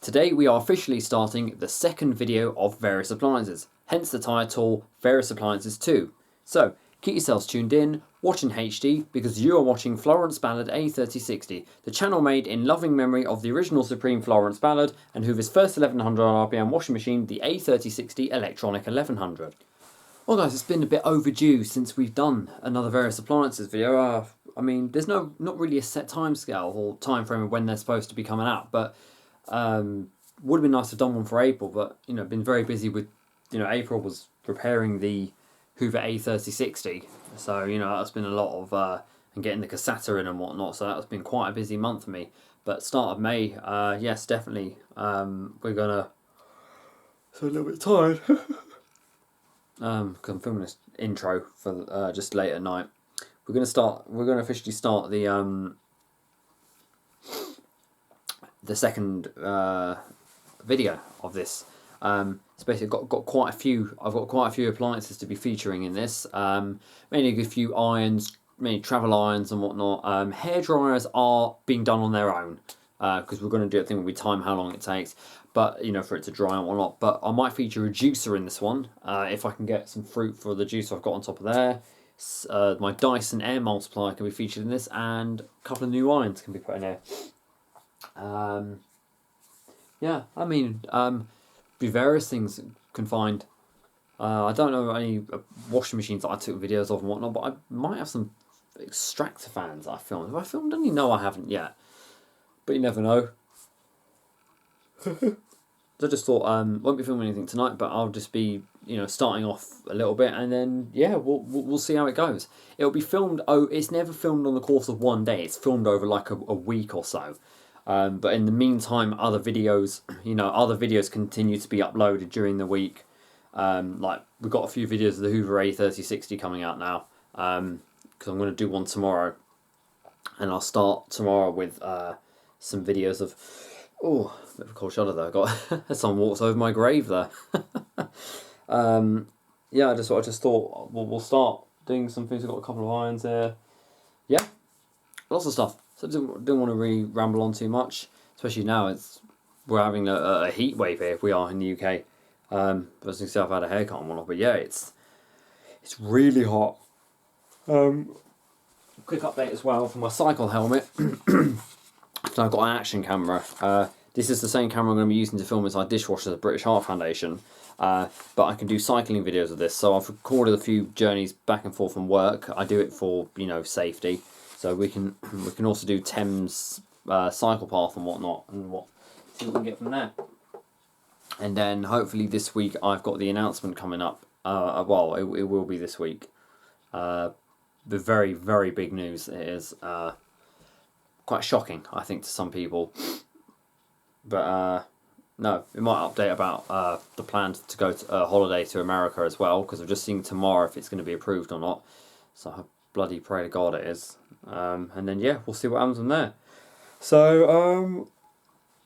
Today we are officially starting the second video of Various Appliances, hence the title Various Appliances 2. So keep yourselves tuned in, watching HD, because you are watching Florence Ballard A3060, the channel made in loving memory of the original Supreme Florence Ballard and Hoover's first 1100 RPM washing machine, the A3060 Electronic 1100. Well guys, it's been a bit overdue since we've done another Various Appliances video. I mean, there's not really a set time scale or time frame of when they're supposed to be coming out, but would have been nice to have done one for April, but been very busy with, April was preparing the Hoover A3060, so that's been a lot of and getting the cassette in and whatnot, so that's been quite a busy month for me. But start of May, yes, definitely, we're gonna. So a little bit tired. Because I'm filming this intro for just late at night. We're gonna officially start the second video of this. It's basically got quite a few. I've got quite a few appliances to be featuring in this. Mainly a few irons, mainly travel irons and whatnot. Hair dryers are being done on their own because we're going to do a thing where we time how long it takes, but for it to dry and whatnot. But I might feature a juicer in this one if I can get some fruit for the juicer I've got on top of there. My Dyson air multiplier can be featured in this, and a couple of new irons can be put in here. Yeah, I mean, be various things can find. I don't know any washing machines that I took videos of and whatnot, but I might have some extractor fans that I filmed. Have I filmed any? No, I haven't yet. But you never know. So I just thought, won't be filming anything tonight, but I'll just be, starting off a little bit, and then yeah, we'll see how it goes. It'll be filmed. Oh, it's never filmed on the course of one day. It's filmed over like a week or so. But in the meantime, other videos, other videos continue to be uploaded during the week. Like we've got a few videos of the Hoover A3060 coming out now. Because I'm going to do one tomorrow, and I'll start tomorrow with some videos of. Oh, a bit of a cold shudder there. I got someone walks over my grave there. Yeah, I just thought we'll start doing some things. We've got a couple of irons there. Yeah, lots of stuff. So I didn't want to really ramble on too much, especially now we're having a heat wave here. If we are in the UK. As you can see, I've had a haircut and whatnot, but yeah, it's really hot. Quick update as well for my cycle helmet. So I've got an action camera. This is the same camera I'm going to be using to film inside dishwasher, the British Heart Foundation. But I can do cycling videos of this. So I've recorded a few journeys back and forth from work. I do it for safety. So we can also do Thames cycle path and whatnot, and see what we can get from there. And then hopefully this week I've got the announcement coming up. Well, it will be this week. The very, very big news. It is quite shocking, I think, to some people. But no, it might update about the plan to go to a holiday to America as well, because I've just seen tomorrow if it's going to be approved or not. So I bloody pray to God it is. And then yeah, we'll see what happens from there. So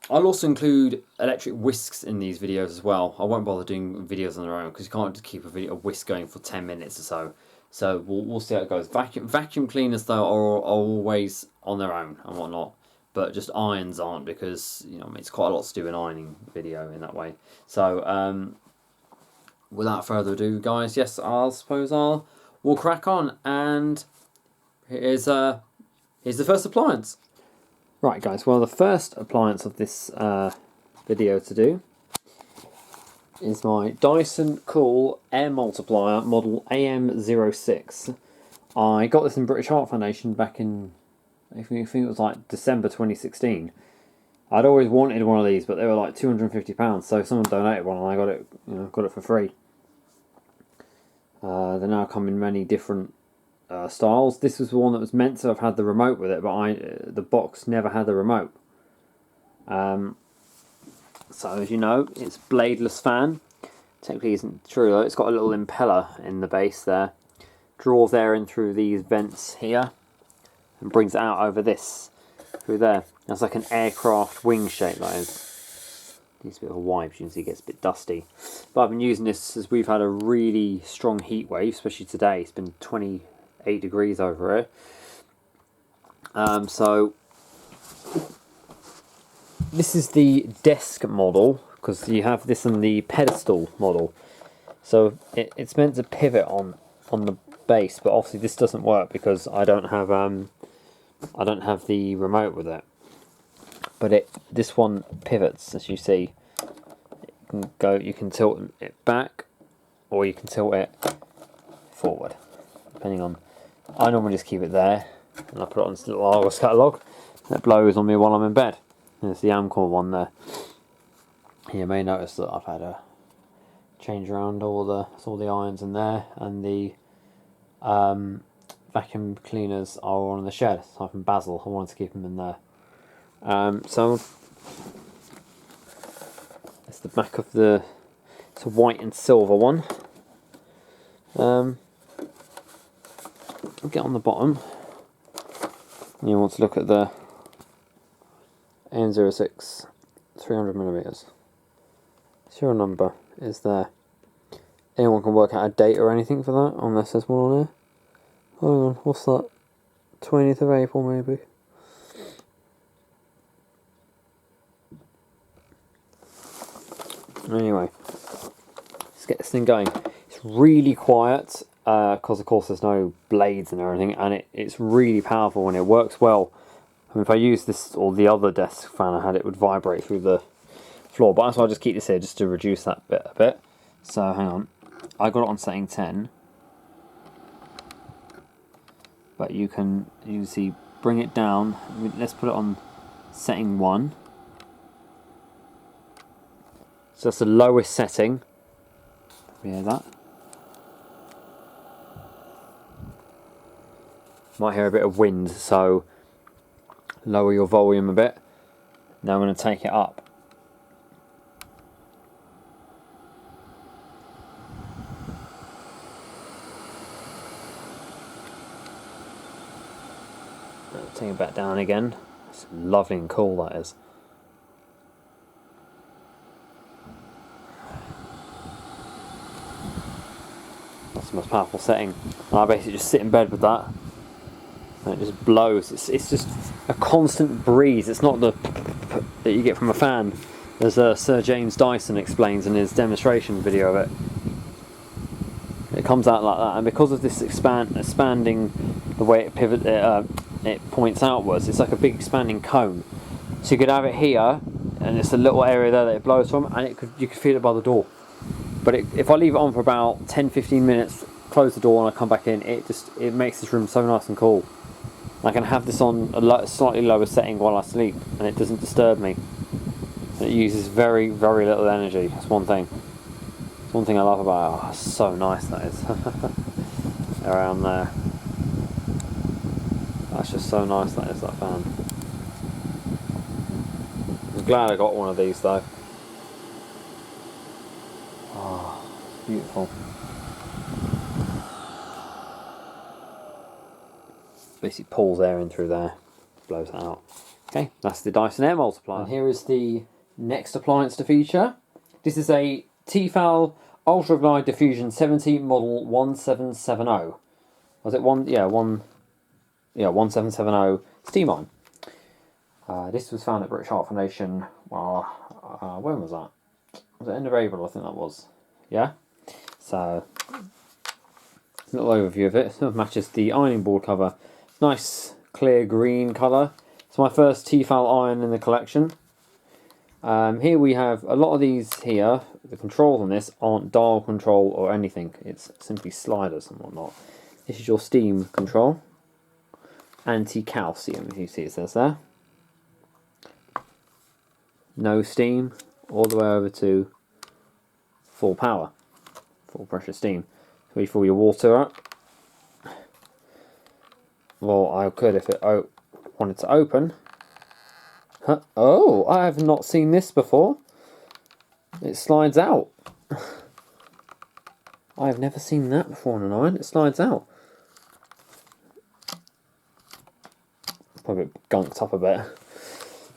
I'll also include electric whisks in these videos as well. I won't bother doing videos on their own because you can't just keep a whisk going for 10 minutes or so. So we'll see how it goes. Vacuum cleaners though are always on their own and whatnot, but just irons aren't, because it's quite a lot to do an ironing video in that way. So without further ado, guys, yes, I suppose we'll crack on, and here's the first appliance. Right, guys. Well, the first appliance of this video to do is my Dyson Cool Air Multiplier model AM06. I got this in British Heart Foundation back in, I think it was like December 2016. I'd always wanted one of these, but they were like £250, so someone donated one and I got it, got it for free. They now come in many different styles. This was the one that was meant to have had the remote with it, but the box never had the remote. So as you know, it's bladeless fan. Technically isn't true though. It's got a little impeller in the base there. Draws air in through these vents here and brings it out over this, through there. That's like an aircraft wing shape, that is. Needs a bit of a wipe, you can see it gets a bit dusty. But I've been using this as we've had a really strong heat wave, especially today. It's been 28 degrees over here. So this is the desk model, because you have this in the pedestal model. So it's meant to pivot on the base, but obviously this doesn't work because I don't have the remote with it. But this one pivots, as you see. You can tilt it back, or you can tilt it forward, depending on. I normally just keep it there, and I put it on this little Argos catalogue that blows on me while I'm in bed. There's the Amcor one there. You may notice that I've had a change around all the irons in there, and the vacuum cleaners are on the shed. So from Basil, I wanted to keep them in there. So it's the back of the. It's a white and silver one. I'll get on the bottom. You want to look at the N06 300mm. Serial number is there. Anyone can work out a date or anything for that, unless there's one on there. Hang on, what's that? 20th of April maybe. Anyway, let's get this thing going. It's really quiet, because of course there's no blades and everything, and it's really powerful and it works well. I mean, if I use this or the other desk fan I had, it would vibrate through the floor, but that's why I just keep this here just to reduce that bit a bit. So hang on, I got it on setting 10, but you can see bring it down. Let's put it on setting 1. So that's the lowest setting. You hear that? Might hear a bit of wind, so lower your volume a bit. Now I'm going to take it up. Take it back down again. It's lovely and cool, that is. That's the most powerful setting. And I basically just sit in bed with that. And it just blows. It's just a constant breeze. It's not the that you get from a fan. As Sir James Dyson explains in his demonstration video of it. It comes out like that, and because of this expanding the way it points outwards, it's like a big expanding cone. So you could have it here, and it's a little area there that it blows from, and you could feel it by the door. But if I leave it on for about 10-15 minutes, close the door and I come back in, it makes this room so nice and cool. I can have this on a slightly lower setting while I sleep, and it doesn't disturb me. And it uses very, very little energy. That's one thing. It's one thing I love about it. Oh, it's so nice, that is. Around there. That's just so nice, that is, that fan. I'm glad I got one of these though. Oh, it's beautiful. Basically pulls air in through there, blows it out. Okay, that's the Dyson Air Multiplier. And here is the next appliance to feature. This is a T-fal Ultra Glide Diffusion 70 model 1770. Was it one? Yeah, 1770 steam iron. This was found at British Heart Foundation. When was that? Was it end of April? I think that was. Yeah. So, a little overview of it. It matches the ironing board cover. Nice clear green colour. It's my first T-fal iron in the collection. Here we have a lot of these here. The controls on this aren't dial control or anything. It's simply sliders and whatnot. This is your steam control. Anti-calcium, if you see it says there. No steam, all the way over to full power, full pressure steam. So you fill your water up. Well, I could if it wanted to open. Huh? Oh, I have not seen this before. It slides out. I have never seen that before on an iron. It slides out. Probably gunked up a bit.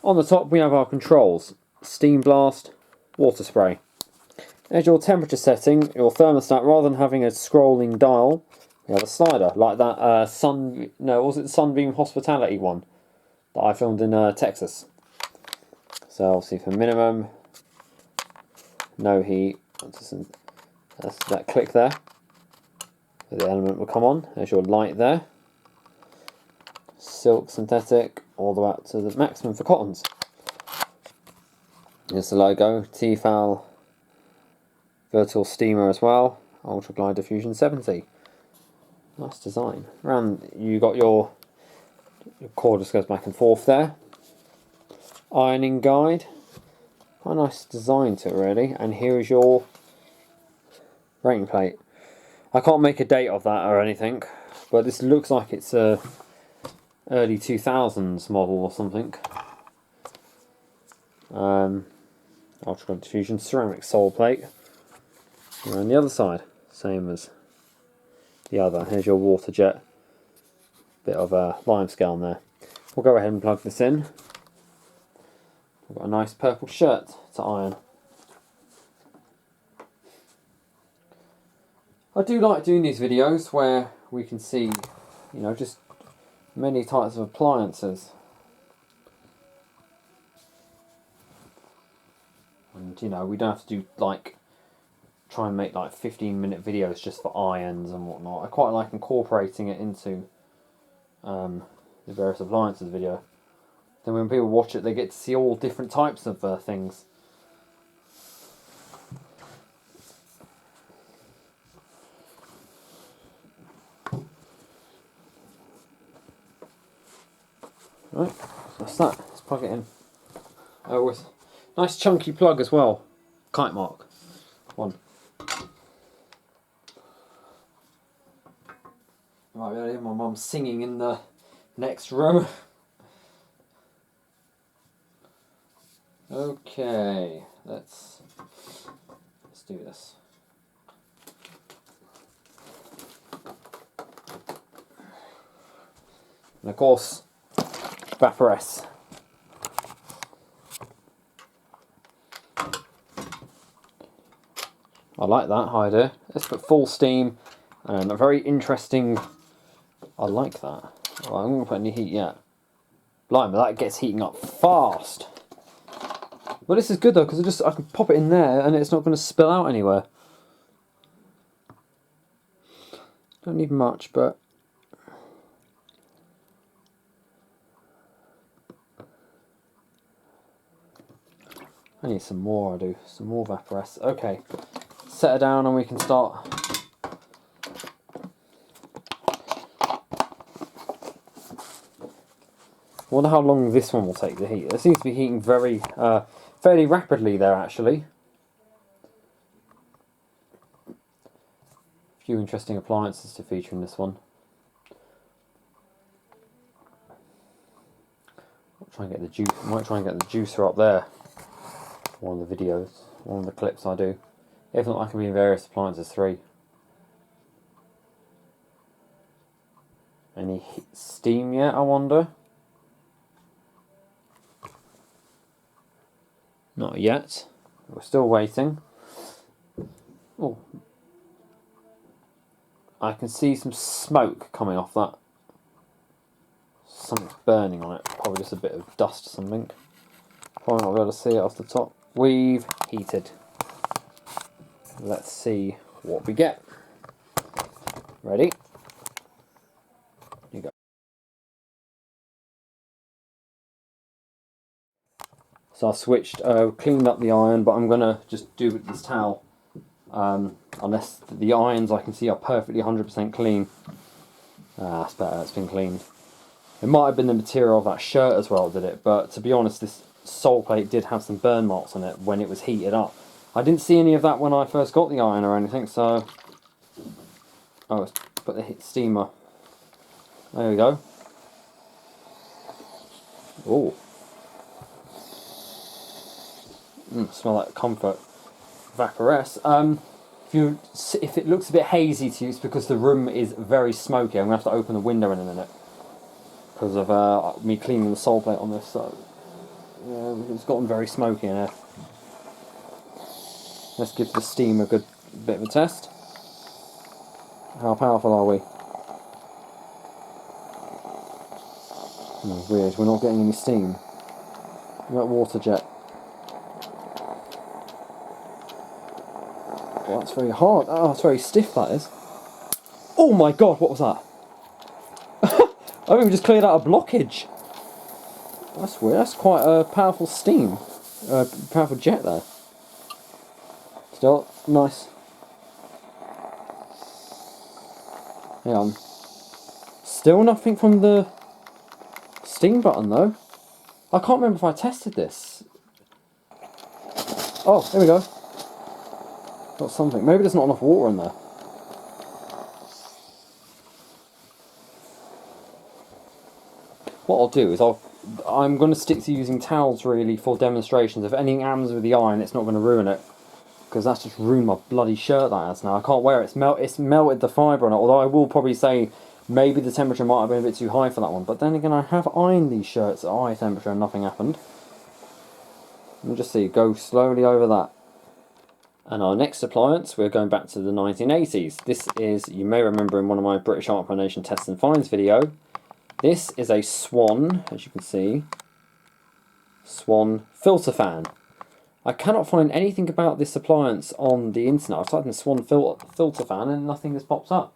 On the top we have our controls. Steam blast, water spray. As your temperature setting, your thermostat, rather than having a scrolling dial, we have a slider, like that was it the Sunbeam Hospitality one that I filmed in Texas? So obviously for minimum, no heat, that's that click there. So the element will come on. There's your light there. Silk, synthetic, all the way up to the maximum for cottons. Here's the logo, T-fal, vertical steamer as well, Ultra Glide Diffusion 70. Nice design. Around you got your cord just goes back and forth there. Ironing guide. Quite a nice design to it really. And here is your rating plate. I can't make a date of that or anything, but this looks like it's a early 2000s model or something. Ultra Glide Diffusion ceramic sole plate. And on the other side, same as the other. Here's your water jet. Bit of a lime scale there. We'll go ahead and plug this in. I've got a nice purple shirt to iron. I do like doing these videos where we can see, you know, just many types of appliances. And, you know, we don't have to do, like, try and make, like, 15-minute videos just for irons and whatnot. I quite like incorporating it into the various appliances video. Then when people watch it, they get to see all different types of things. Right, that's that. Let's plug it in. Oh, with nice chunky plug as well. Kite mark. One. Might be able to hear my mum singing in the next room. Okay, let's do this. And of course, varieties. I like that idea. Let's put full steam and a very interesting. I like that. Well, I'm not going to put any heat yet. Blimey, that gets heating up fast. But this is good though, because I can pop it in there and it's not going to spill out anywhere. Don't need much, but I need some more. I do some more varieties. Okay, set her down and we can start. I wonder how long this one will take to heat. It seems to be heating fairly rapidly there actually. A few interesting appliances to feature in this one. I'll try and get the juice. I might try and get the juicer up there. One of the videos, one of the clips I do. If not, I can be in various appliances 3. Any steam yet, I wonder? Not yet. We're still waiting. Oh, I can see some smoke coming off that. Something's burning on it. Probably just a bit of dust or something. Probably not be able to see it off the top. We've heated. Let's see what we get. Ready? You go. So I've switched, cleaned up the iron, but I'm going to just do it with this towel. Unless the irons I can see are perfectly 100% clean. That's better, it's been cleaned. It might have been the material of that shirt as well did it, but to be honest this sole plate did have some burn marks on it when it was heated up. I didn't see any of that when I first got the iron or anything, so... Oh, let's put the steamer. There we go. Ooh. Smell like comfort. Vaporess. If it looks a bit hazy to you, it's because the room is very smoky. I'm going to have to open the window in a minute. Because of me cleaning the sole plate on this, so... Yeah, it's gotten very smoky in here. Let's give the steam a good bit of a test. How powerful are we? Weird, we're not getting any steam. That water jet. God, that's very hard. Oh, it's very stiff, that is. Oh my God, what was that? I think we just cleared out a blockage. That's weird. That's quite a powerful steam. Powerful jet there. Still, nice. Hang on. Still nothing from the steam button though. I can't remember if I tested this. Oh, here we go. Got something. Maybe there's not enough water in there. What I'll do is I'm going to stick to using towels really for demonstrations. If anything happens with the iron, it's not going to ruin it, because that's just ruined my bloody shirt that has now. I can't wear it. It's melted the fibre on it. Although I will probably say maybe the temperature might have been a bit too high for that one. But then again, I have ironed these shirts at high temperature and nothing happened. Let me just see. Go slowly over that. And our next appliance, we're going back to the 1980s. This is, you may remember in one of my British Art Foundation Tests and Finds video, this is a Swan, as you can see, Swan filter fan. I cannot find anything about this appliance on the internet. I've typed in Swan filter fan and nothing has popped up.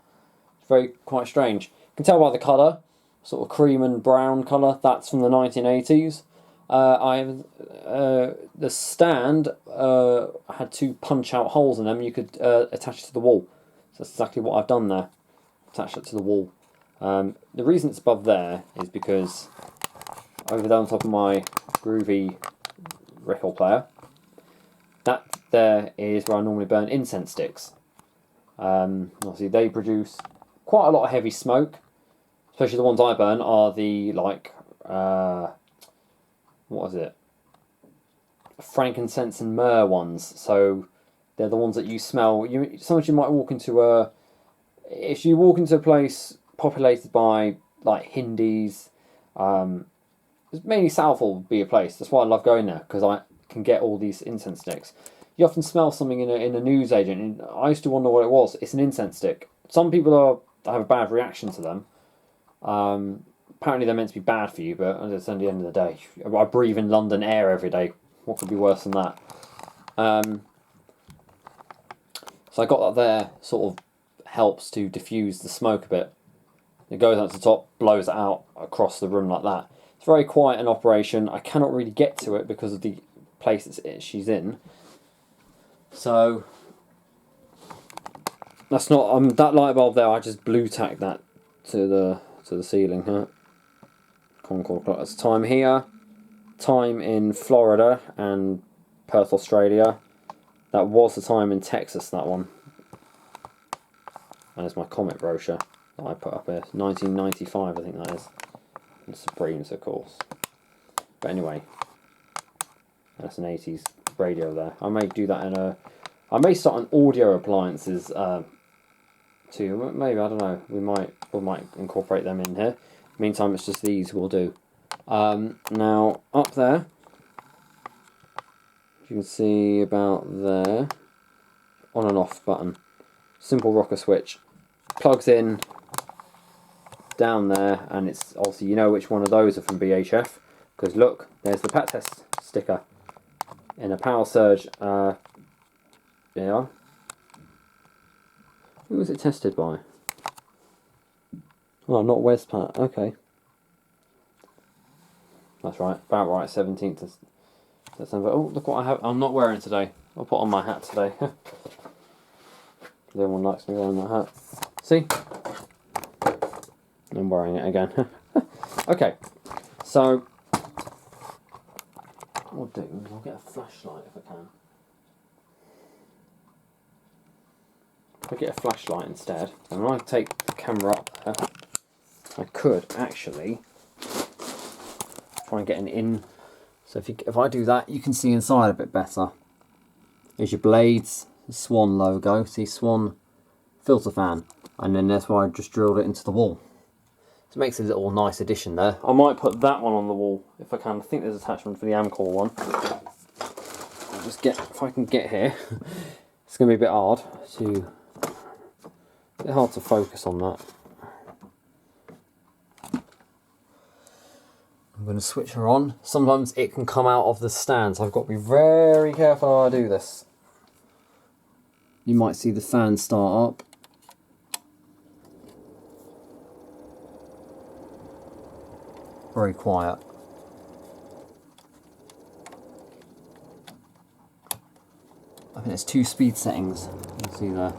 It's quite strange. You can tell by the colour, sort of cream and brown colour, that's from the 1980s. The stand had two punch-out holes in them. You could attach it to the wall. So that's exactly what I've done there. Attach it to the wall. The reason it's above there is because over there on top of my groovy record player, that there is where I normally burn incense sticks. Obviously they produce quite a lot of heavy smoke, especially the ones I burn are the what is it? Frankincense and myrrh ones. So they're the ones that you smell. Sometimes you might walk into if you walk into a place populated by like Hindis, mainly Southall would be a place. That's why I love going there, because I can get all these incense sticks. You often smell something in a newsagent, and I used to wonder what it was. It's an incense stick. Some people have a bad reaction to them. Apparently they're meant to be bad for you, but it's at the end of the day. I breathe in London air every day. What could be worse than that? So I got that there, sort of helps to diffuse the smoke a bit. It goes up to the top, blows it out across the room like that. It's very quiet an operation. I cannot really get to it because of the place she's in. So that's not that light bulb there. I just blue tacked that to the ceiling. Huh? Concord clock. That's time here, time in Florida and Perth, Australia. That was the time in Texas. That one. And there's my comet brochure that I put up here. 1995, I think that is. And Supremes, of course. But anyway, that's an 80s radio there. I may do that I may start an audio appliances too. Maybe, I don't know. We might incorporate them in here. Meantime, it's just these we'll do. Now up there, you can see about there, on and off button. Simple rocker switch. Plugs in down there, and it's obviously, you know which one of those are from BHF, because look, there's the Pat Test sticker in a power surge. There you are. Who was it tested by? Oh, not Westpat. Okay, that's right. About right. 17th of December. Oh, look what I have. I'm not wearing today. I'll put on my hat today. Everyone likes me wearing that hat. See? I'm wearing it again. Okay, so what I'll do is I'll get a flashlight if I can. If I get a flashlight instead, and when I take the camera up there, I could actually try and get an in. So if I do that, you can see inside a bit better. There's your blades, the Swan logo. See, Swan filter fan, and then that's why I just drilled it into the wall. So it makes a little nice addition there. I might put that one on the wall if I can. I think there's an attachment for the Amcor one. I'll just get, if I can get here. It's going to be a bit hard to focus on that. I'm going to switch her on. Sometimes it can come out of the stand, so I've got to be very careful how I do this. you might see the fan start up. Very quiet. I think there's 2 speed settings. You can see there.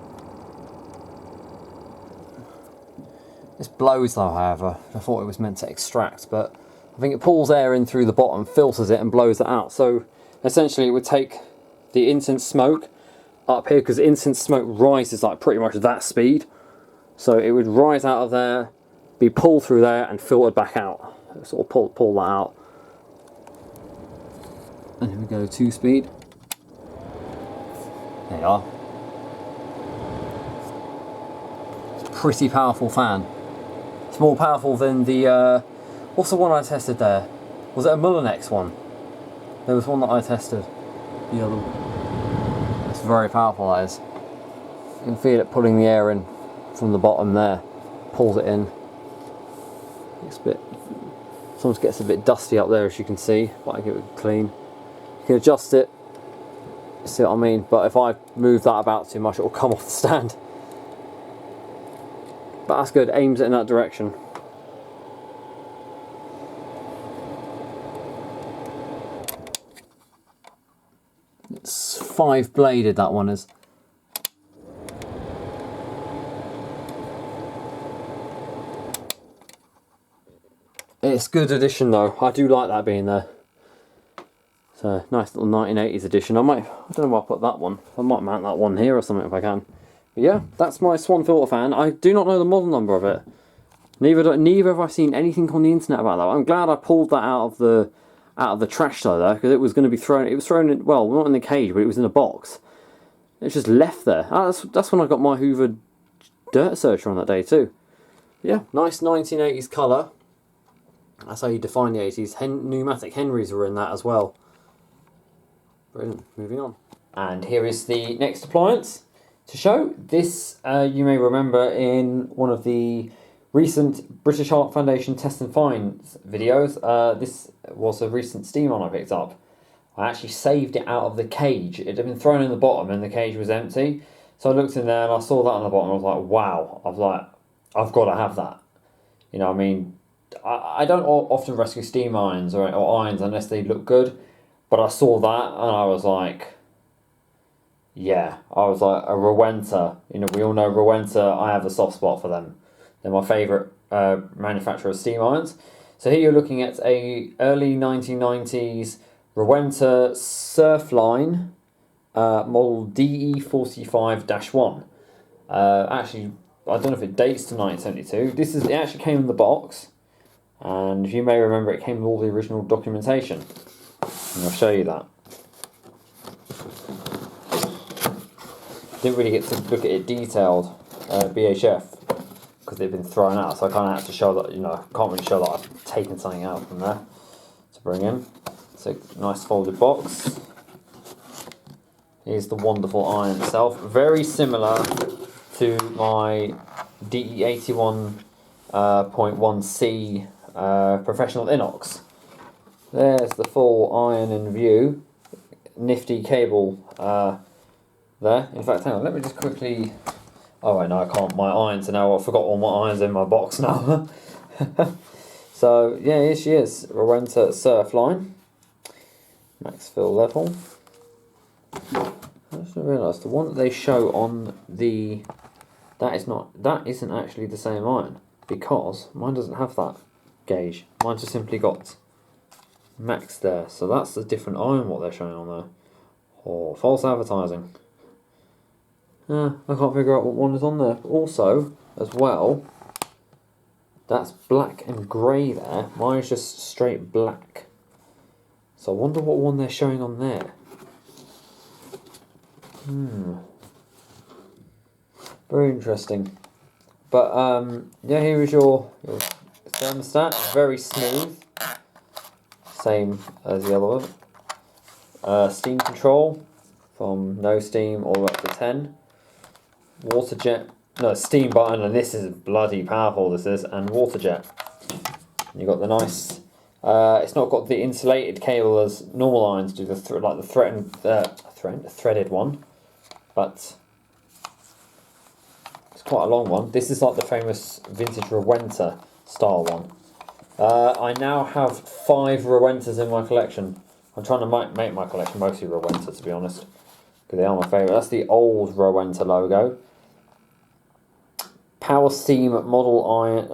This blows though, however. I thought it was meant to extract, but I think it pulls air in through the bottom, filters it and blows it out. So essentially it would take the incense smoke up here, because incense smoke rises like pretty much that speed. So it would rise out of there, be pulled through there and filtered back out. Sort of pull that out. And here we go, 2 speed. There you are. It's a pretty powerful fan. It's more powerful than the, what's the one I tested there? Was it a Mullinax one? There was one that I tested. The other one. It's very powerful, that is. You can feel it pulling the air in from the bottom there. Pulls it in. It's a bit, sometimes gets a bit dusty up there, as you can see, but I give it clean. You can adjust it, see what I mean? But if I move that about too much, it will come off the stand. But that's good, aims it in that direction. It's 5-bladed, that one is. It's good addition though, I do like that being there. It's a nice little 1980s edition. I don't know where I put that one. I might mount that one here or something if I can. But yeah, that's my Swan filter fan. I do not know the model number of it. Neither have I seen anything on the internet about that. I'm glad I pulled that out of the trash though, there, because it was going to be thrown. It was thrown in, well, not in the cage, but it was in a box. It's just left there. That's when I got my Hoover dirt searcher on that day too. Yeah, nice 1980s colour. That's how you define the 80s. Pneumatic Henrys were in that as well. Brilliant. Moving on. And here is the next appliance to show. This you may remember in one of the recent British Heart Foundation Test and Finds videos. This was a recent steam on I picked up. I actually saved it out of the cage. It had been thrown in the bottom and the cage was empty. So I looked in there and I saw that on the bottom. I was like, wow. I was like, I've got to have that. You know what I mean? I don't often rescue steam irons or irons unless they look good, but I saw that and I was like, yeah, I was like, a Rowenta, you know, we all know Rowenta, I have a soft spot for them. They're my favourite manufacturer of steam irons. So here you're looking at a early 1990s Rowenta Surfline model DE45-1. Actually, I don't know if it dates to 1972. It actually came in the box. And if you may remember, it came with all the original documentation. And I'll show you that. Didn't really get to look at it detailed, BHF, because they've been thrown out. So I kind of had to show that, you know, can't really show that I've taken something out from there to bring in. So nice folded box. Here's the wonderful iron itself. Very similar to my DE81.1C professional inox. There's the full iron in view. Nifty cable there. In fact, hang on, let me just quickly... Oh wait, no I can't. My irons are now... I forgot all my irons in my box now. So yeah, here she is. Rowenta Surfline. Max fill level. I just realised the one that they show on the... That isn't actually the same iron, because mine doesn't have that gauge. Mine's just simply got max there, so that's a different iron what they're showing on there. Or false advertising. I can't figure out what one is on there. But also, as well, that's black and grey there. Mine is just straight black. So I wonder what one they're showing on there. Very interesting. But yeah, here is your thermostat. Very smooth. Same as the other one. Steam control from no steam all the way up to 10. Water jet, no, steam button, and this is bloody powerful, this is, and water jet. You've got the nice, it's not got the insulated cable as normal irons do, like the threaded one, but quite a long one. This is like the famous vintage Rowenta style one. I now have 5 Rowentas in my collection. I'm trying to make my collection mostly Rowenta, to be honest, because they are my favourite. That's the old Rowenta logo. Power Steam model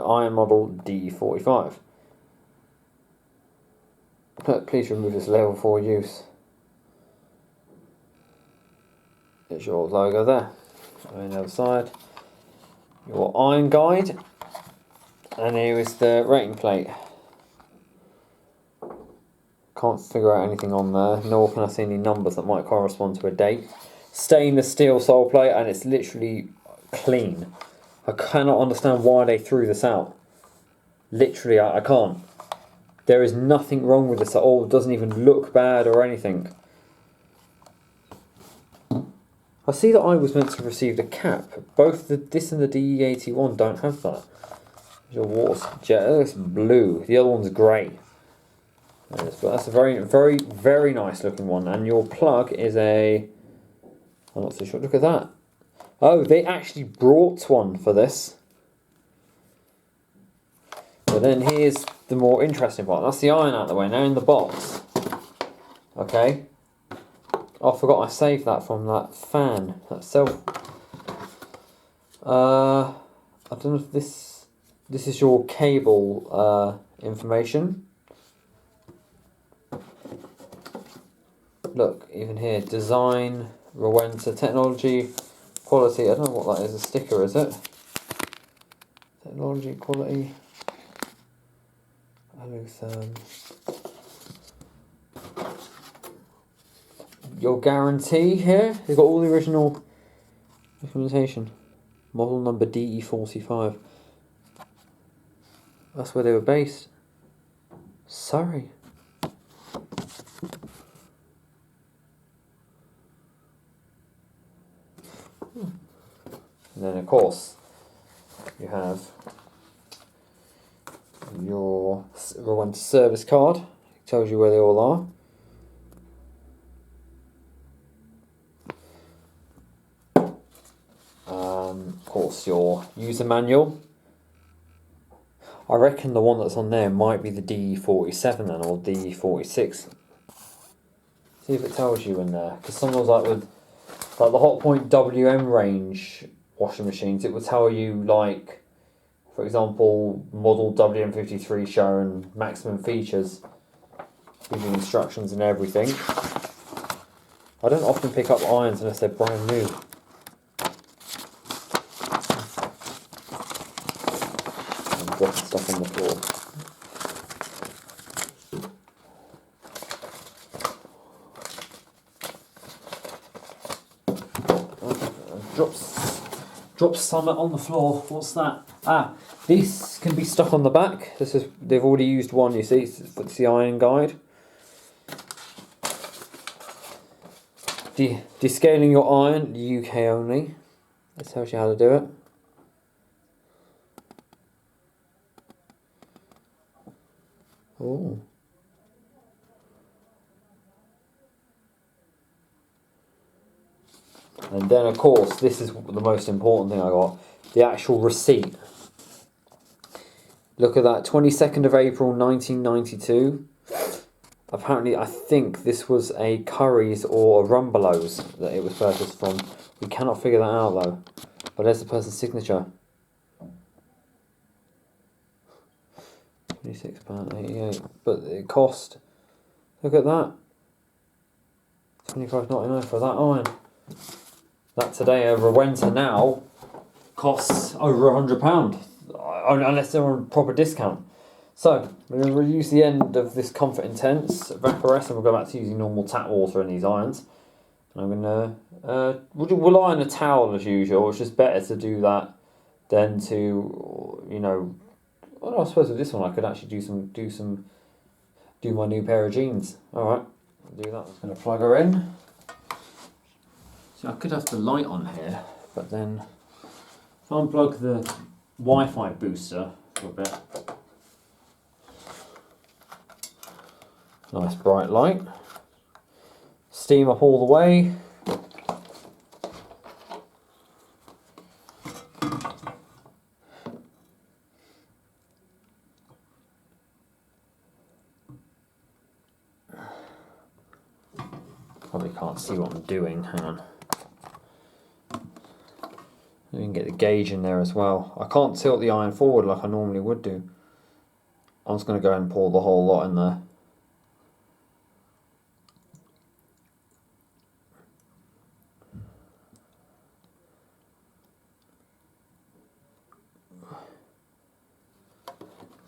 iron model D45. Please remove this level 4 use. There's your logo there. On the other side, your iron guide, and here is the rating plate. Can't figure out anything on there, nor can I see any numbers that might correspond to a date. Stainless steel sole plate, and it's literally clean. I cannot understand why they threw this out. Literally, I can't. There is nothing wrong with this at all. It doesn't even look bad or anything. I see that I was meant to have received a cap. Both this and the DE81 don't have that. Your water jet, it's blue. The other one's grey. But that's a very, very, very nice looking one. And your plug is a... I'm not so sure. Look at that. Oh, they actually brought one for this. But then here's the more interesting part. That's the iron out of the way. Now in the box. Okay. Oh, I forgot I saved that from that fan. That self... I don't know if this is your cable information. Look, even here, design, Rowenta, technology, quality. I don't know what that is. A sticker, is it? Technology, quality. Your guarantee here. You've got all the original documentation. Model number DE45. That's where they were based. Sorry. And then of course you have your Rowenta service card. It tells you where they all are. Of course your user manual. I reckon the one that's on there might be the DE47 then, or DE46. See if it tells you in there, because sometimes like with the Hotpoint WM range washing machines, it will tell you, like, for example, model WM53 showing maximum features, giving instructions and everything. I don't often pick up irons unless they're brand new. I'm dropping stuff on the floor. Drops something on the floor. What's that? Ah, this can be stuck on the back. They've already used one, you see. It's the iron guide. Descaling your iron, UK only. That tells you how to do it. Oh. And then of course, this is the most important thing I got, the actual receipt. Look at that, 22nd of April 1992. Apparently, I think this was a Curry's or a Rumbelows that it was purchased from. We cannot figure that out though. But there's the person's signature. £26.88. But it cost, look at that, £25.99 for that iron. That today, a Rowenta now costs over £100, unless they're on proper discount. So, we're going to reuse the end of this Comfort Intense Vaporess, and we'll go back to using normal tap water in these irons. And I'm going to, we'll iron a towel as usual. It's just better to do that than to, you know, well, I suppose with this one I could actually do my new pair of jeans. Alright, I'll do that. I'm going to plug her in. I could have the light on here, but then if I unplug the Wi-Fi booster for a bit. Nice bright light. Steam up all the way. Probably can't see what I'm doing, hang on. You can get the gauge in there as well. I can't tilt the iron forward like I normally would do. I'm just going to go and pour the whole lot in there.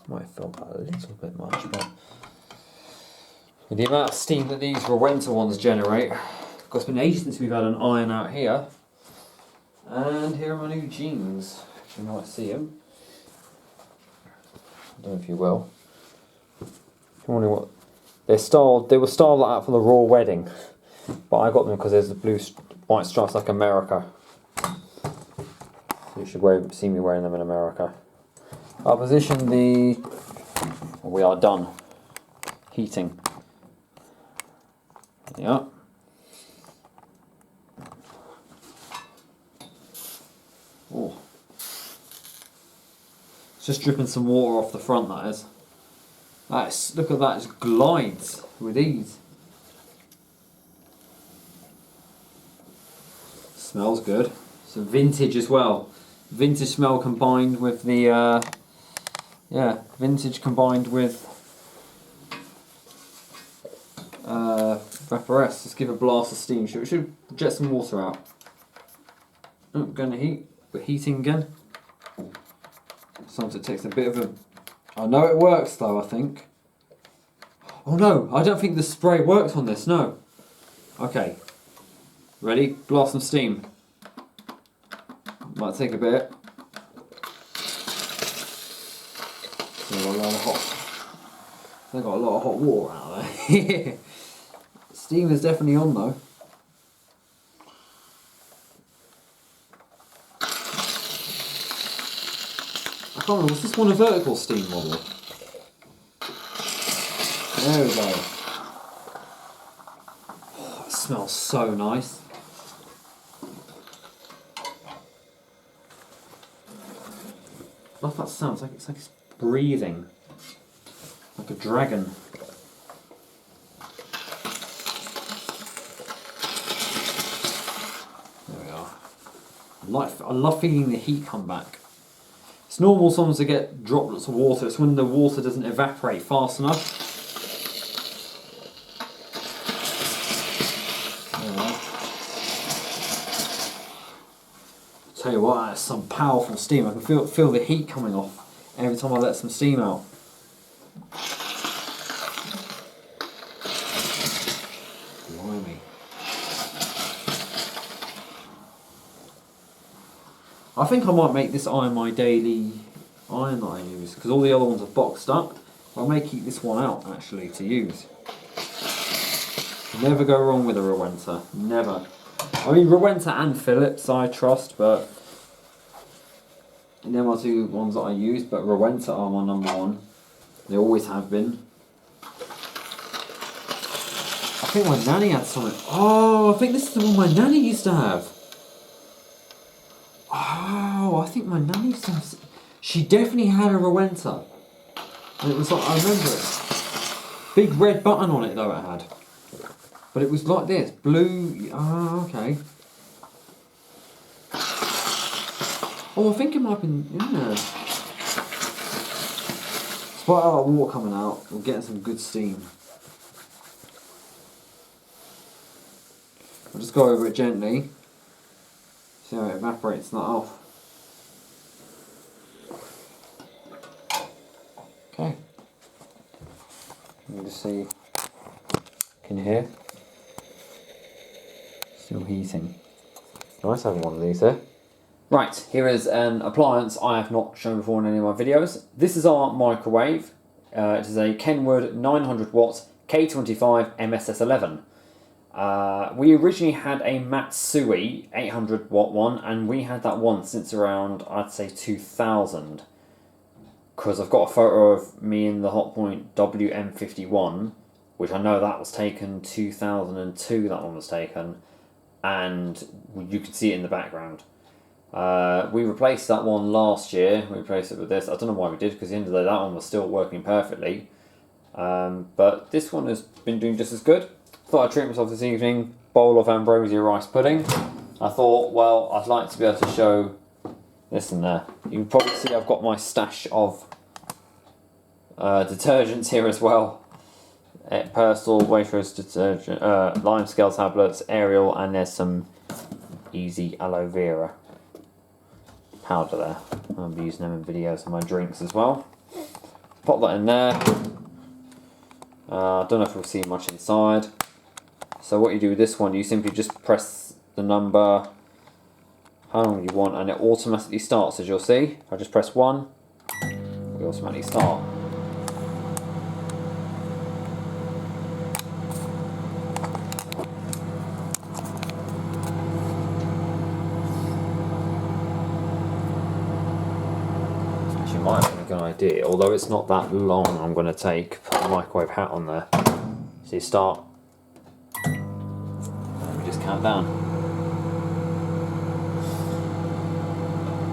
Might feel a little bit much, but with the amount of steam that these Rowenta ones generate, it's been ages since we've had an iron out here. And here are my new jeans. You might see them. I don't know if you will. If you're wondering what they were styled like that for the royal wedding, but I got them because there's the blue white stripes like America. So you should see me wearing them in America. I'll position the. We are done. Heating. Yeah. Oh. It's just dripping some water off the front, that is. Look at that, it just glides with ease. Smells good. Some vintage as well. Vintage smell combined with the, vintage combined with varieties. Let's give a blast of steam. It should jet some water out. Oh, going to heat. We're heating again. Sometimes it takes a bit of a... I know it works though, I think. Oh no, I don't think the spray works on this, no. Okay. Ready? Blast some steam. Might take a bit. They've got a lot of hot water out there. Steam is definitely on though. I can't remember, was this one a vertical steam model? There we go. Oh, it smells so nice. I love that sound, it's like it's breathing. Like a dragon. There we are. I love feeling the heat come back. It's normal sometimes to get droplets of water, it's when the water doesn't evaporate fast enough. Tell you what, that's some powerful steam. I can feel the heat coming off every time I let some steam out. Blimey. I think I might make this iron my daily iron that I use, because all the other ones are boxed up. I may keep this one out actually to use. Never go wrong with a Rowenta. Never. I mean, Rowenta and Philips I trust, but them are two ones that I use, but Rowenta are my number one. They always have been. I think my nanny had something. Oh, I think this is the one my nanny used to have. Oh, I think my nanny used to have... She definitely had a Rowenta. And it was like, I remember it. Big red button on it though it had. But it was like this, blue... Oh, okay. Oh, I think it might have been... Yeah. Despite all that water coming out, we're getting some good steam. I'll just go over it gently. See how it evaporates that off. Okay. Let me just see. Can you hear? Still heating. Nice having one of these here. Right, here is an appliance I have not shown before in any of my videos. This is our microwave. It is a Kenwood 900 watt K25 MSS11. We originally had a Matsui 800 watt one, and we had that one since around, I'd say 2000. Because I've got a photo of me in the Hotpoint WM51, which I know that was taken 2002, that one was taken, and you can see it in the background. We replaced that one last year. We replaced it with this. I don't know why we did, because at the end of the day that one was still working perfectly. But this one has been doing just as good. Thought I'd treat myself this evening bowl of ambrosia rice pudding. I thought, well, I'd like to be able to show this in there. You can probably see I've got my stash of detergents here as well. Persil, Waitrose detergent, lime scale tablets, Ariel, and there's some easy aloe vera powder there. I'll be using them in videos of my drinks as well. Pop that in there. I don't know if we'll see much inside. So what you do with this one, you simply just press the number, how long you want, and it automatically starts, as you'll see. I just press 1, we automatically start. Actually, might have been a good idea, although it's not that long. I'm going to put the microwave hat on there. So you start, and we just count down.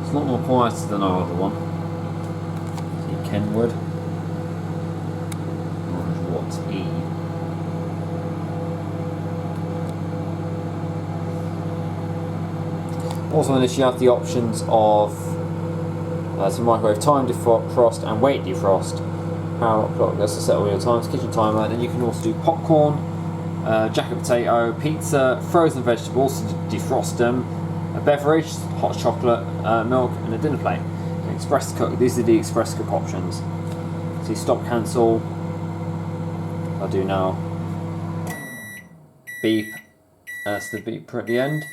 A lot more quieter than our other one. See, Kenwood. 100 watts E. Also in this you have the options of some microwave time defrost and weight defrost. Power up clock, that's to set all your times, kitchen timer. Then you can also do popcorn, jacket potato, pizza, frozen vegetables to defrost them, a beverage, hot chocolate, milk, and a dinner plate. Express cook. These are the express cook options. See, stop, cancel. I'll do now. Beep. That's the beep at the end.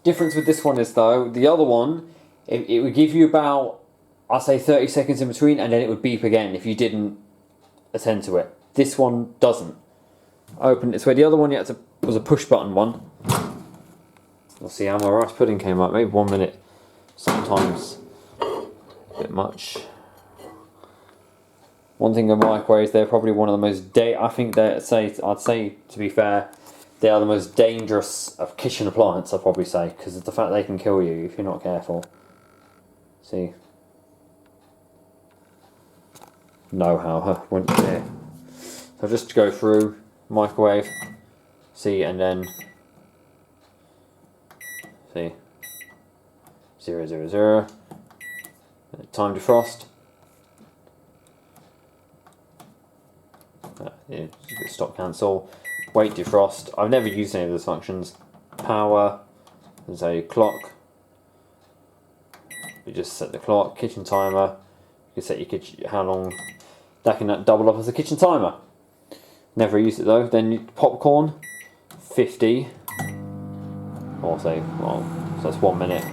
Difference with this one is though, the other one, it would give you about, I'll say 30 seconds in between, and then it would beep again if you didn't attend to it. This one doesn't. Open this way. The other one was a push button one. We'll see how my rice pudding came out. Maybe 1 minute. Sometimes a bit much. One thing with microwaves, they're probably one of the most I'd say to be fair, they are the most dangerous of kitchen appliances. I'd probably say, because of the fact they can kill you if you're not careful. See. Know how, wouldn't you dare. So just go through microwave, see, and then see 000, time defrost. Stop, cancel, weight defrost. I've never used any of those functions. Power, there's a clock. You just set the clock. Kitchen timer. You can set your kitchen how long. That can double up as a kitchen timer. Never used it though. Then popcorn, 50. Or say, well, so that's 1 minute.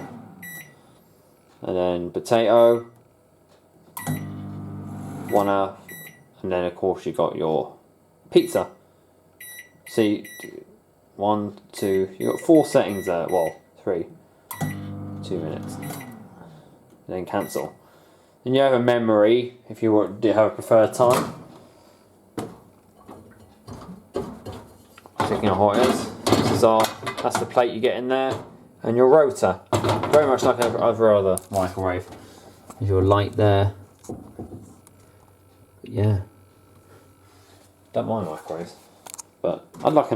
And then potato, 1 hour. And then of course you got your pizza. See, 1, 2, you got 4 settings there. Well, 3, 2 minutes. And then cancel. Then you have a memory if you want to have a preferred time. Checking how hot it is. That's the plate you get in there, and your rotor. Very much like every other microwave. Your light there. Yeah. Don't mind microwaves, but I'd like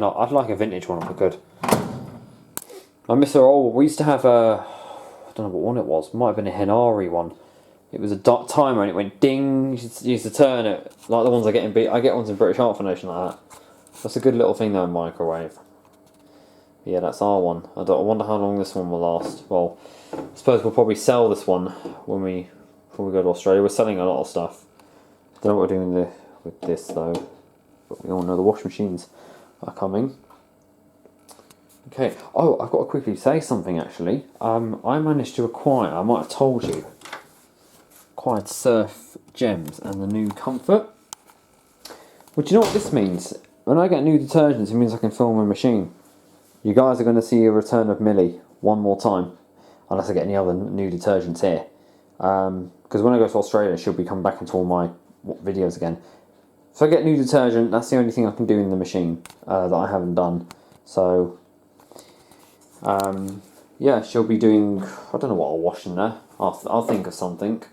a vintage one if I could. I miss her old. We used to have a, I don't know what one it was. Might have been a Henari one. It was a dot timer and it went ding. You used to turn it like the ones I get in. I get ones in British Heart Foundation like that. That's a good little thing though in microwave. But yeah, that's our one. I wonder how long this one will last. Well, I suppose we'll probably sell this one before we go to Australia. We're selling a lot of stuff. Don't know what we're doing with this though. But we all know the washing machines are coming. Okay. Oh, I've got to quickly say something actually. I managed to acquire. I might have told you. Acquired Surf Gems and the new Comfort. Well, do you know what this means? When I get new detergents, it means I can fill my machine. You guys are going to see a return of Miele one more time, unless I get any other new detergents here. Because when I go to Australia, she'll be coming back into all my videos again. If I get new detergent, that's the only thing I can do in the machine that I haven't done. So, yeah, she'll be doing. I don't know what I'll wash in there. I'll think of something.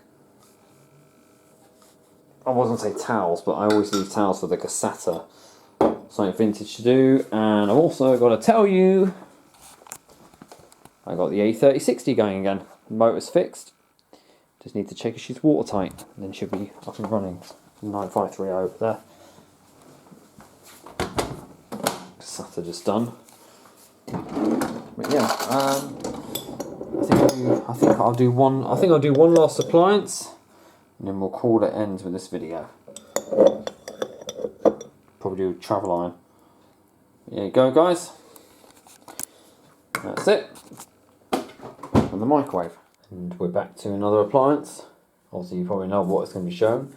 I wasn't say towels, but I always leave towels for the cassata. something vintage to do, and I've also got to tell you, I got the A3060 going again. The motor's fixed. Just need to check if she's watertight, and then she'll be up and running. 9530 over there. Sutter just done. But yeah, I think I'll do one last appliance, and then we'll call it ends with this video. Probably do a travel iron. There you go, guys. That's it. From the microwave. And we're back to another appliance. Obviously you probably know what it's going to be shown.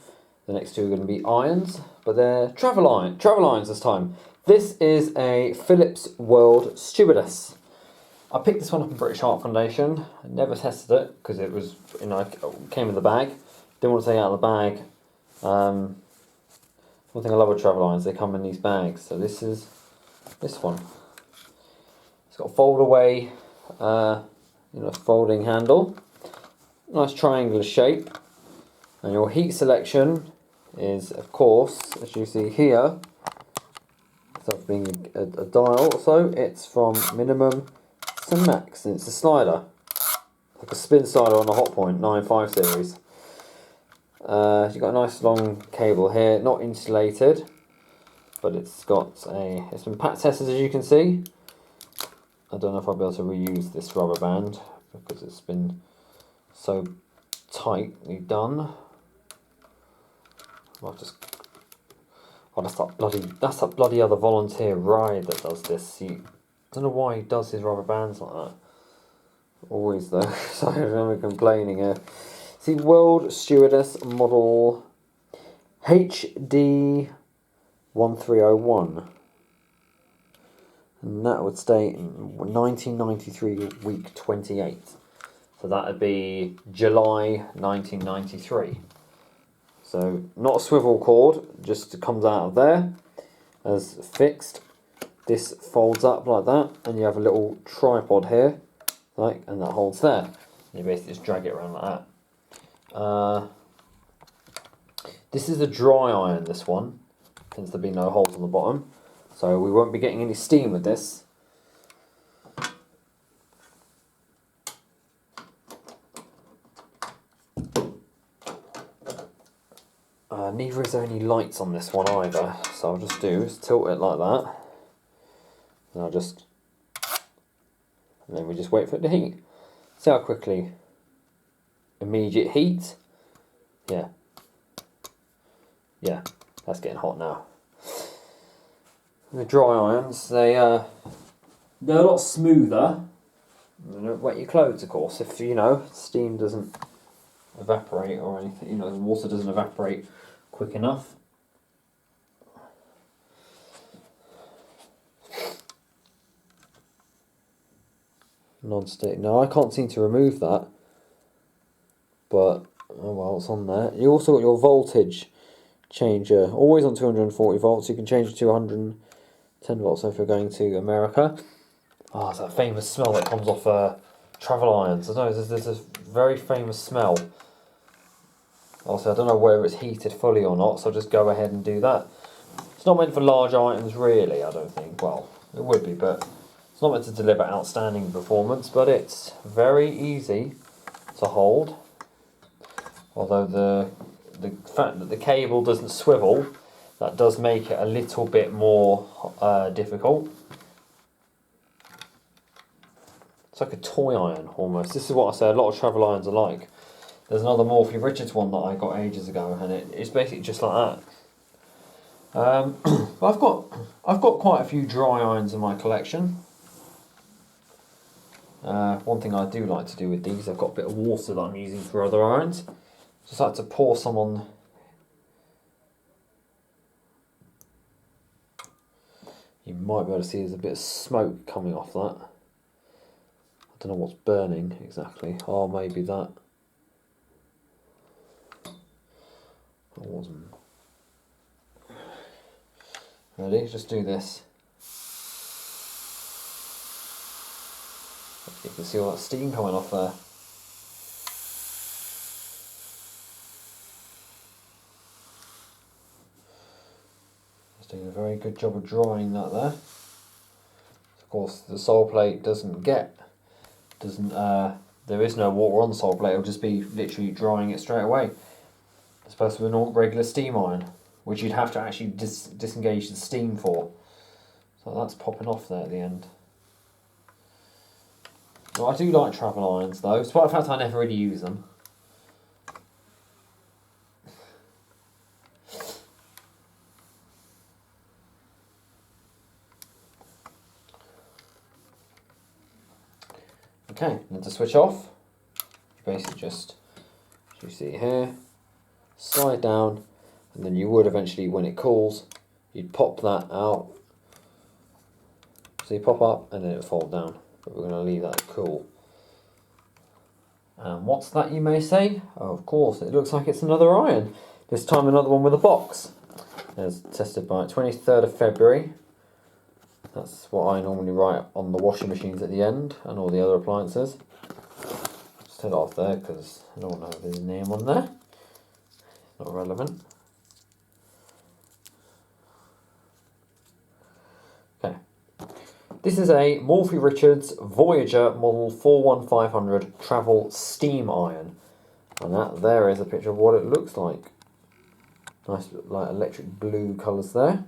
The next two are going to be irons, but they're travel irons this time. This is a Philips World Stewardess. I picked this one up in British Heart Foundation. I never tested it because it was, you know, it came in the bag. Didn't want to take it out of the bag. One thing I love with travel irons, they come in these bags. So this is this one. It's got a fold away, folding handle. Nice triangular shape. And your heat selection is, of course, as you see here, instead of being a dial or so, it's from minimum to max, and it's a slider. Like a spin slider on the Hotpoint 9.5 series. You've got a nice long cable here, not insulated, but it's been pat tested, as you can see. I don't know if I'll be able to reuse this rubber band because it's been so tightly done. That's that bloody other volunteer ride that does this. I don't know why he does his rubber bands like that. Always though, sorry I'm complaining here. See, World Stewardess model HD 1301. And that would stay in 1993 week 28. So that would be July 1993. So not a swivel cord, just comes out of there as fixed. This folds up like that, and you have a little tripod here, and that holds there. And you basically just drag it around like that. This is a dry iron, this one, since there be no holes on the bottom. So we won't be getting any steam with this. Neither is there any lights on this one either, so I'll just tilt it like that, and then we just wait for it to heat. See how quickly. Immediate heat. Yeah, that's getting hot now. The dry irons, they're a lot smoother. You don't wet your clothes, of course, if steam doesn't evaporate or anything, the water doesn't evaporate quick enough. Non-stick. No, I can't seem to remove that. But, oh well, it's on there. You also got your voltage changer, always on 240 volts. You can change it to 110 volts if you're going to America. Oh, it's that famous smell that comes off travel irons. I don't know, there's a very famous smell. Also, I don't know whether it's heated fully or not, so I'll just go ahead and do that. It's not meant for large items, really, I don't think. Well, it would be, but it's not meant to deliver outstanding performance, but it's very easy to hold. Although the fact that the cable doesn't swivel, that does make it a little bit more difficult. It's like a toy iron, almost. This is what I say a lot of travel irons are like. There's another Morphy Richards one that I got ages ago, and it's basically just like that. But I've got quite a few dry irons in my collection. One thing I do like to do with these, I've got a bit of water that I'm using for other irons. Just like to pour some on. You might be able to see there's a bit of smoke coming off that. I don't know what's burning exactly. Oh, maybe that. It wasn't. Ready? Just do this. You can see all that steam coming off there. It's doing a very good job of drying that there. Of course, the sole plate there is no water on the sole plate, it'll just be literally drying it straight away. As opposed to a regular steam iron, which you'd have to actually disengage the steam for. So that's popping off there at the end. Well, I do like travel irons though, despite the fact I never really use them. Okay, then to switch off, you basically just, as you see here, slide down, and then you would eventually, when it cools, you'd pop that out. So you pop up and then it would fold down, but we're going to leave that cool. And what's that, you may say? Oh, of course, it looks like it's another iron. This time another one with a box. As tested by 23rd of February. That's what I normally write on the washing machines at the end and all the other appliances. Just take it off there because I don't want to have his name on there. Not relevant. Okay. This is a Morphy Richards Voyager model 41500 travel steam iron. And that there is a picture of what it looks like. Nice like electric blue colours there.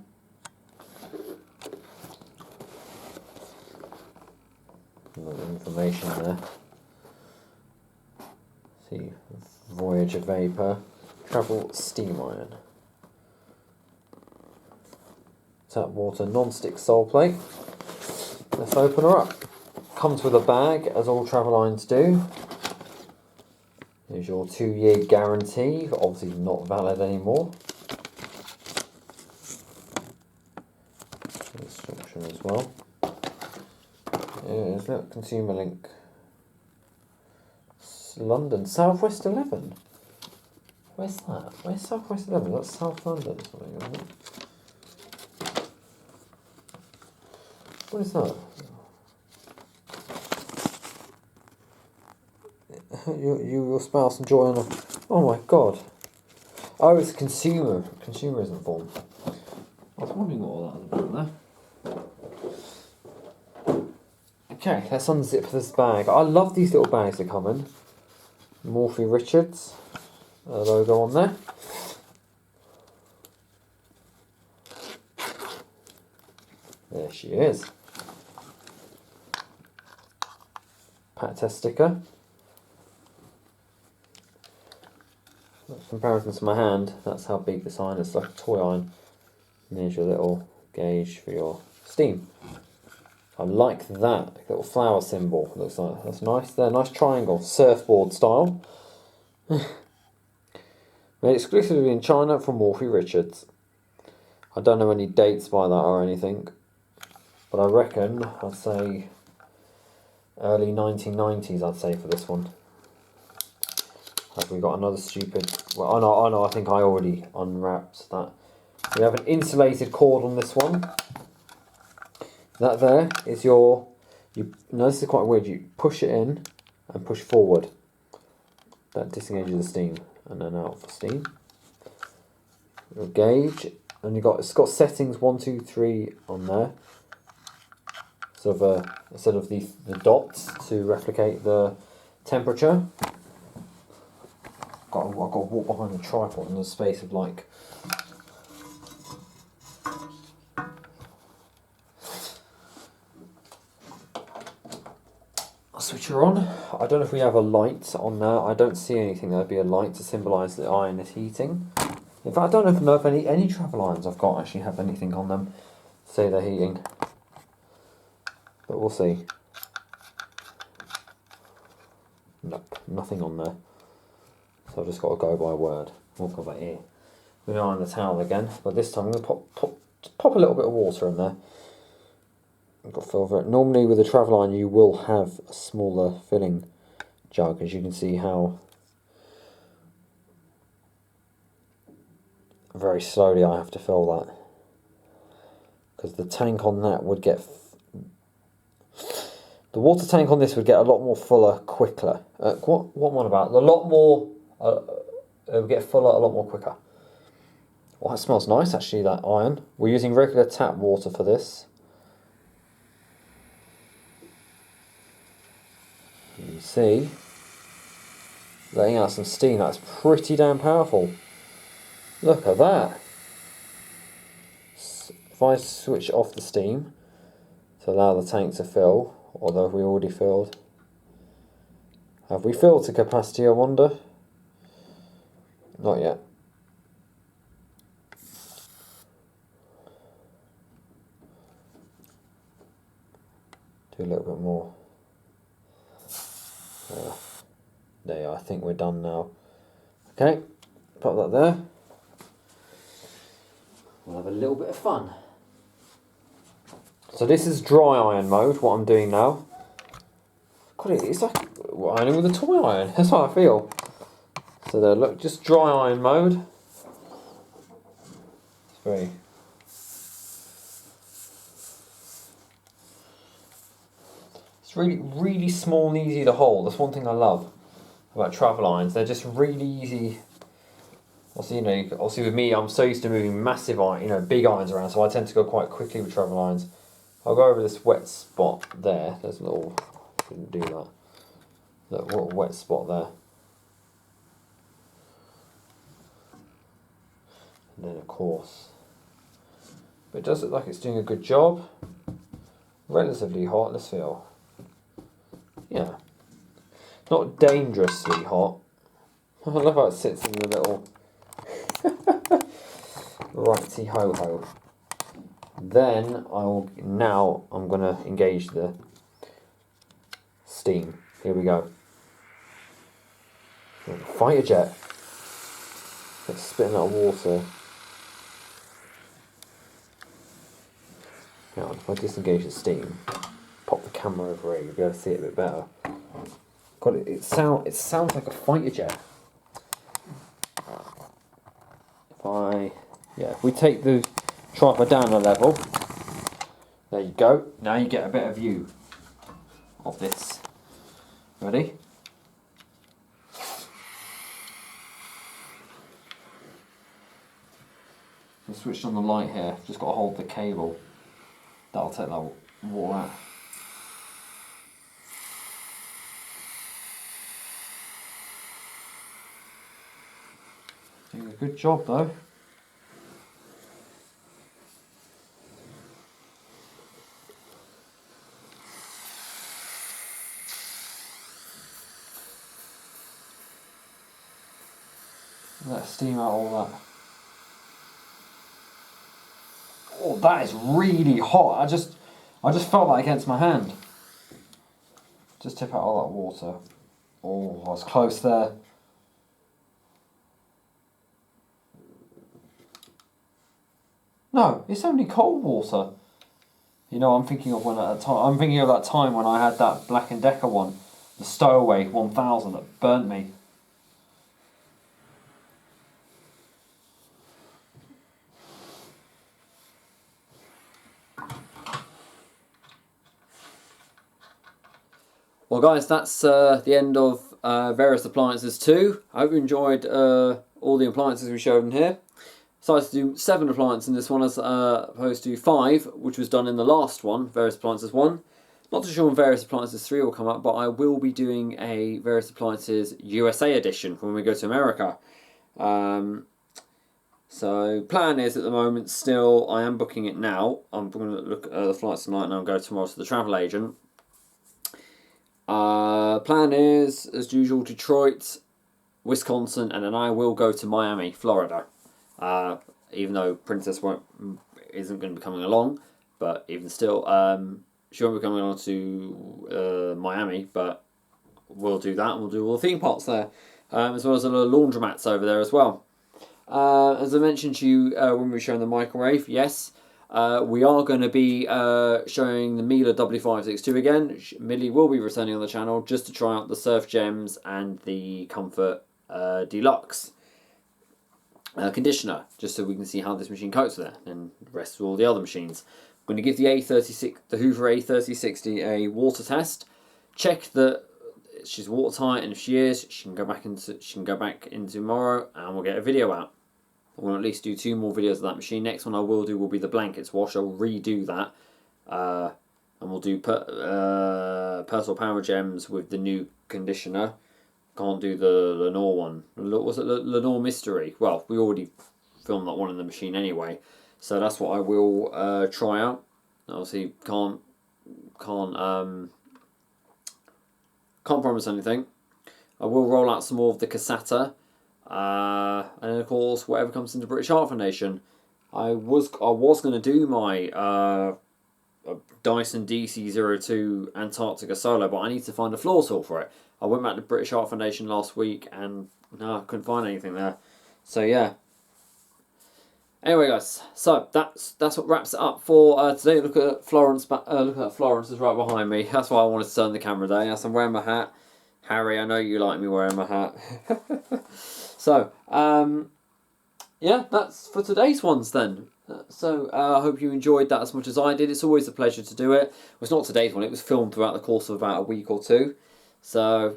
Information there. See, Voyager Vapor travel steam iron. Tap water non-stick sole plate. Let's open her up. Comes with a bag, as all travel irons do. Here's your 2-year guarantee, obviously not valid anymore. Instruction as well. Here's that consumer link. London, Southwest 11. Where's that? Where's Southwest 11? That's South London or something, isn't it? What is that? Your spouse enjoying a... Oh my god. Oh, it's a consumerism form. I was wondering what all that was about there. Okay, let's unzip this bag. I love these little bags that come in. Morphy Richards logo on there. There she is. Pat test sticker. Comparison to my hand, that's how big this iron is. It's like a toy iron. And there's your little gauge for your steam. I like that little flower symbol. Looks like that's nice. There, nice triangle, surfboard style. Made exclusively in China from Morphy Richards. I don't know any dates by that or anything, but I reckon I'd say early 1990s. I'd say for this one. Have we got another stupid? Well, I know. I think I already unwrapped that. We have an insulated cord on this one. That there is your, no, this is quite weird, you push it in and push forward. That disengages the steam, and then out for steam. Your gauge, and it's got settings 1, 2, 3 on there. Sort of instead of the dots to replicate the temperature. I've got to walk behind the tripod in the space of like... Switch her on. I don't know if we have a light on there. I don't see anything. There'd be a light to symbolise the iron is heating. In fact, I don't know if any travel irons I've got actually have anything on them to say they're heating. But we'll see. Nope, nothing on there. So I've just got to go by word. We'll go back here. We are on the towel again, but this time I'm going to pop a little bit of water in there. I've got fill for it. Normally with a travel iron you will have a smaller filling jug, as you can see how very slowly I have to fill that, because the tank on that would get the water tank on this would get a lot more fuller quicker. What am I on about? A lot more it would get fuller a lot more quicker. Oh, it smells nice actually, that iron. We're using regular tap water for this. You see, letting out some steam. That's pretty damn powerful. Look at that. If I switch off the steam to allow the tank to fill, although we already filled. Have we filled to capacity, I wonder? Not yet. Do a little bit more. There you are, I think we're done now. Okay, pop that there. We'll have a little bit of fun. So this is dry iron mode, what I'm doing now. God, it's like ironing with a toy iron, that's how I feel. So there, look, just dry iron mode. It's very... It's really small and easy to hold. That's one thing I love about travel irons. They're just really easy. Obviously with me, I'm so used to moving massive iron, big irons around, so I tend to go quite quickly with travel irons. I'll go over this wet spot there. There's a little, shouldn't do that. Little wet spot there. And then of course, but it does look like it's doing a good job. Relatively hot, let's feel. Yeah. Not dangerously hot. I love how it sits in the little righty ho ho. Then I'm gonna engage the steam. Here we go. Fighter jet. It's spitting out water. Now, if I disengage the steam, pop the camera over here, you'll be able to see it a bit better. God, it sounds like a fighter jet. If we take the tripod down a level, there you go. Now you get a better view of this. Ready? I switched on the light here. Just got to hold the cable. That'll take that water out. Doing a good job though. Let steam out all that. Oh, that is really hot. I just felt that against my hand. Just tip out all that water. Oh, I was close there. No, it's only cold water. I'm thinking of that time when I had that Black & Decker one, the Stowaway 1000 that burnt me. Well guys, that's the end of Various Appliances 2. I hope you enjoyed all the appliances we showed in here. Decided to do 7 appliances in this one as opposed to 5, which was done in the last one, Various Appliances 1. Not too sure when Various Appliances 3 will come up, but I will be doing a Various Appliances USA edition when we go to America. So plan is at the moment still, I am booking it now. I'm going to look at the flights tonight and I'll go tomorrow to the travel agent. Plan is, as usual, Detroit, Wisconsin, and then I will go to Miami, Florida. Even though Princess isn't going to be coming along, but even still, she won't be coming along to Miami, but we'll do that and we'll do all the theme parks there, as well as a lot of laundromats over there as well. As I mentioned to you when we were showing the microwave, yes, we are going to be showing the Miele W562 again. Millie will be returning on the channel just to try out the Surf Gems and the Comfort Deluxe conditioner, just so we can see how this machine copes with it, and the rest of all the other machines. I'm going to give the Hoover A3060 a water test. Check that she's watertight, and if she is, she can go back in tomorrow, and we'll get a video out. I'm going to at least do 2 more videos of that machine. Next one I will do will be the blankets wash. I'll redo that. And we'll do Personal Power Gems with the new conditioner. Can't do the Lenore one. Was it Lenore Mystery? Well, we already filmed that one in the machine anyway. So that's what I will try out. Obviously, can't promise anything. I will roll out some more of the Cassata, and then of course whatever comes into British Heart Foundation. I was going to do my Dyson DC02 Antarctica Solo, but I need to find a floor tool for it. I went back to British Heart Foundation last week and no, I couldn't find anything there. So yeah. Anyway, guys, so that's what wraps it up for today. Look at Florence. Look at Florence is right behind me. That's why I wanted to turn the camera down. Yes, I'm wearing my hat. Harry, I know you like me wearing my hat. So, yeah, that's for today's ones then. So, I hope you enjoyed that as much as I did. It's always a pleasure to do it. Well, it's not today's one. It was filmed throughout the course of about a week or 2. So,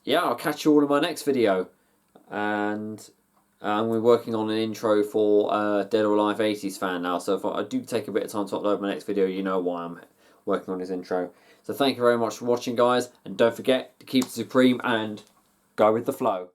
yeah, I'll catch you all in my next video. And we're working on an intro for Dead or Alive 80s fan now. So if I do take a bit of time to upload my next video, you know why I'm working on his intro. So thank you very much for watching, guys. And don't forget to keep it supreme and go with the flow.